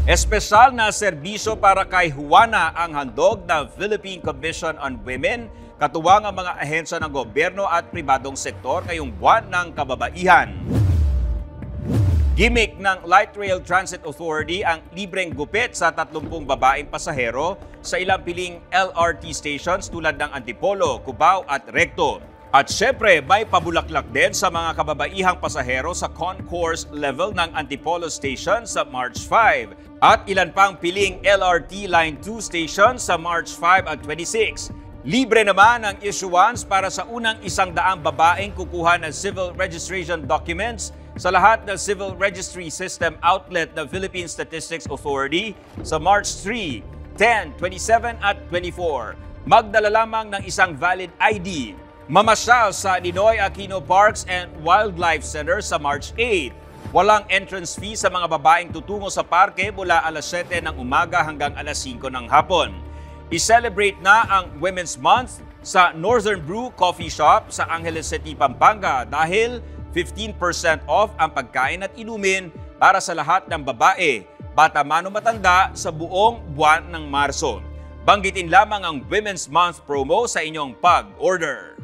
Espesyal na serbisyo para kay Juana ang handog ng Philippine Commission on Women, katuwang ang mga ahensya ng gobyerno at pribadong sektor ngayong buwan ng kababaihan. Gimmick ng Light Rail Transit Authority ang libreng gupit sa 30 babaeng pasahero sa ilang piling LRT stations tulad ng Antipolo, Cubao at Recto. At syempre, may pabulaklak din sa mga kababaihang pasahero sa concourse level ng Antipolo Station sa March 5 at ilan pang piling LRT Line 2 station sa March 5 at 26. Libre naman ang issuance para sa unang 100 babaeng kukuha ng civil registration documents sa lahat ng civil registry system outlet ng Philippine Statistics Authority sa March 3, 10, 27 at 24. Magdala lamang ng isang valid ID. Mamasyal sa Ninoy Aquino Parks and Wildlife Center sa March 8. Walang entrance fee sa mga babaeng tutungo sa parke mula alas 7 ng umaga hanggang alas 5 ng hapon. I-celebrate na ang Women's Month sa Northern Brew Coffee Shop sa Angeles City, Pampanga dahil 15% off ang pagkain at inumin para sa lahat ng babae, bata man o matanda sa buong buwan ng Marso. Banggitin lamang ang Women's Month promo sa inyong pag-order.